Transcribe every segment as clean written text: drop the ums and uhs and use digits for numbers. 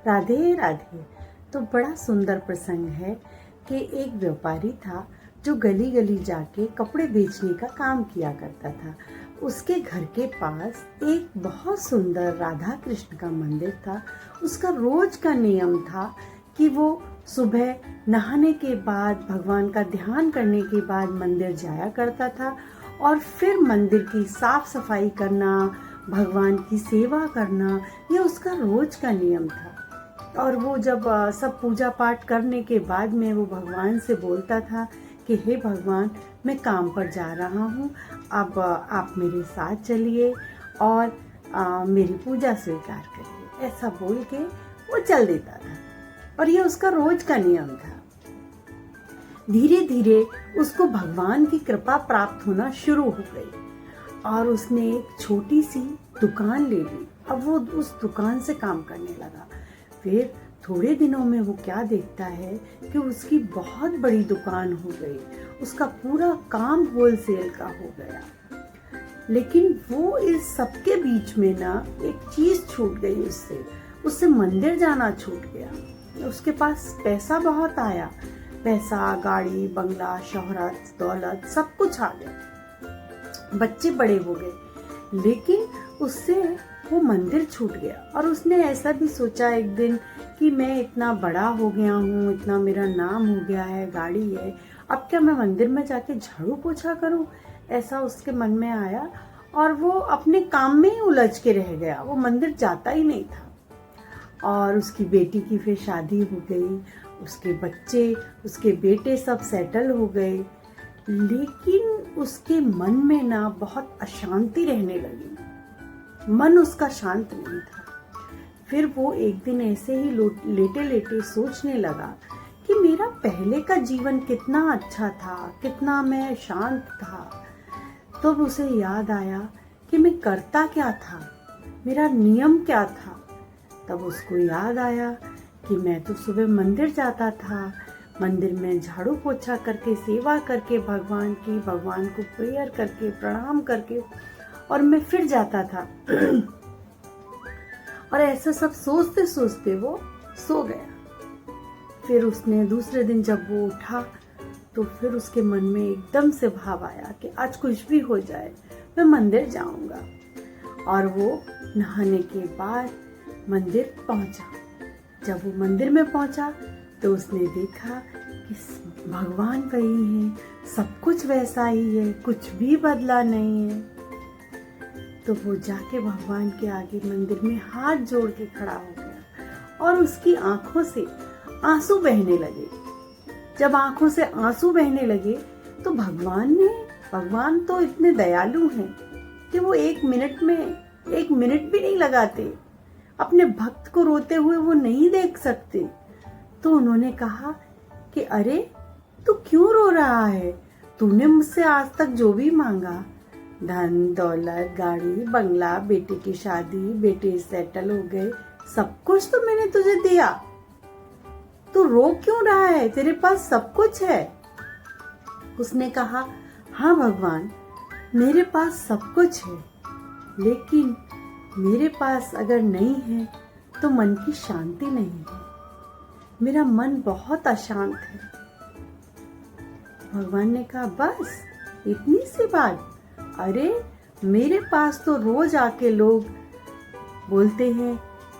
राधे राधे। तो बड़ा सुंदर प्रसंग है कि एक व्यापारी था जो गली गली जाके कपड़े बेचने का काम किया करता था। उसके घर के पास एक बहुत सुंदर राधा कृष्ण का मंदिर था। उसका रोज का नियम था कि वो सुबह नहाने के बाद, भगवान का ध्यान करने के बाद मंदिर जाया करता था और फिर मंदिर की साफ सफाई करना, भगवान की सेवा करना, ये उसका रोज का नियम था। और वो जब सब पूजा पाठ करने के बाद में वो भगवान से बोलता था कि हे भगवान, मैं काम पर जा रहा हूँ, अब आप मेरे साथ चलिए और मेरी पूजा स्वीकार करिए। ऐसा बोल के वो चल देता था और ये उसका रोज का नियम था। धीरे धीरे उसको भगवान की कृपा प्राप्त होना शुरू हो गई और उसने एक छोटी सी दुकान ले ली। अब वो उस दुकान से काम करने लगा। फिर थोड़े दिनों में वो क्या देखता है कि उसकी बहुत बड़ी दुकान हो गई। उसका पूरा काम होलसेल का हो गया। लेकिन वो इस सबके बीच में ना एक चीज छूट गई उससे मंदिर जाना छूट गया। उसके पास पैसा बहुत आया, पैसा, गाड़ी, बंगला, शोहरत, दौलत, सब कुछ आ गया, बच्चे बड़े हो गए, लेकिन उससे वो मंदिर छूट गया। और उसने ऐसा भी सोचा एक दिन कि मैं इतना बड़ा हो गया हूँ, इतना मेरा नाम हो गया है, गाड़ी है, अब क्या मैं मंदिर में जाके झाड़ू पोछा करूँ? ऐसा उसके मन में आया और वो अपने काम में ही उलझ के रह गया। वो मंदिर जाता ही नहीं था। और उसकी बेटी की फिर शादी हो गई, उसके बच्चे, उसके बेटे सब सेटल हो गए, लेकिन उसके मन में ना बहुत अशांति रहने लगी। मन उसका शांत नहीं था। फिर वो एक दिन ऐसे ही लेटे लेटे सोचने लगा कि मेरा पहले का जीवन कितना अच्छा था, कितना मैं शांत था। तब उसे याद आया कि मैं करता क्या था, मेरा नियम क्या था। तब उसको याद आया कि मैं तो सुबह मंदिर जाता था, मंदिर में झाड़ू पोछा करके, सेवा करके भगवान को प्रेयर करके, प्रणाम करके, और मैं फिर जाता था। और ऐसा सब सोचते सोचते वो सो गया। फिर उसने दूसरे दिन जब वो उठा तो फिर उसके मन में एकदम से भाव आया कि आज कुछ भी हो जाए मैं मंदिर जाऊंगा। और वो नहाने के बाद मंदिर पहुंचा। जब वो मंदिर में पहुंचा तो उसने देखा कि भगवान वही है, सब कुछ वैसा ही है, कुछ भी बदला नहीं है। तो वो जाके भगवान के आगे मंदिर में हाथ जोड़ के खड़ा हो गया और उसकी आंखों से आंसू बहने लगे। जब आंखों से आंसू बहने लगे तो भगवान तो इतने दयालु हैं कि वो एक मिनट भी नहीं लगाते, अपने भक्त को रोते हुए वो नहीं देख सकते। तो उन्होंने कहा कि अरे, तू क्यों रो रहा है? तूने मुझसे आज तक जो भी मांगा, धन दौलत, गाड़ी बंगला, बेटे की शादी, बेटे सेटल हो गए, सब कुछ तो मैंने तुझे दिया, तू रो क्यों रहा है? तेरे पास सब कुछ है। उसने कहा, हाँ भगवान, मेरे पास सब कुछ है, लेकिन मेरे पास अगर नहीं है तो मन की शांति नहीं है, मेरा मन बहुत अशांत है। भगवान ने कहा, बस इतनी सी बात? अरे, मेरे पास तो रोज आके लोग बोलते हैं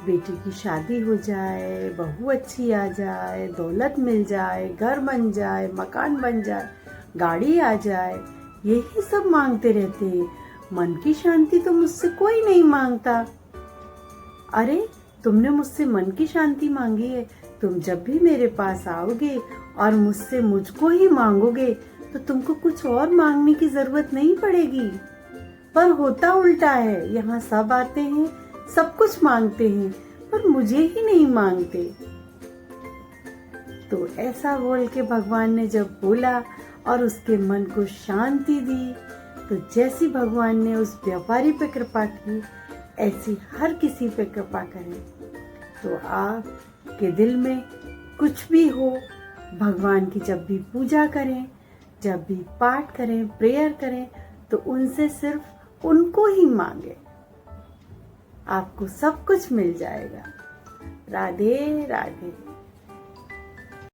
बेटी की शादी हो जाए, बहू अच्छी आ जाए, दौलत मिल जाए, घर बन जाए, मकान बन जाए, गाड़ी आ जाए, यही सब मांगते रहते हैं। मन की शांति तो मुझसे कोई नहीं मांगता। अरे, तुमने मुझसे मन की शांति मांगी है, तुम जब भी मेरे पास आओगे और मुझसे मुझको ही मांगोगे तो तुमको कुछ और मांगने की जरूरत नहीं पड़ेगी। पर होता उल्टा है, यहाँ सब आते हैं, सब कुछ मांगते हैं, पर मुझे ही नहीं मांगते। तो ऐसा बोल के भगवान ने जब बोला और उसके मन को शांति दी, तो जैसी भगवान ने उस व्यापारी पे कृपा की, ऐसी हर किसी पे कृपा करें। तो आपके दिल में कुछ भी हो, भगवान की जब भी पूजा करें, जब भी पाठ करें, प्रेयर करें, तो उनसे सिर्फ उनको ही मांगे, आपको सब कुछ मिल जाएगा। राधे राधे।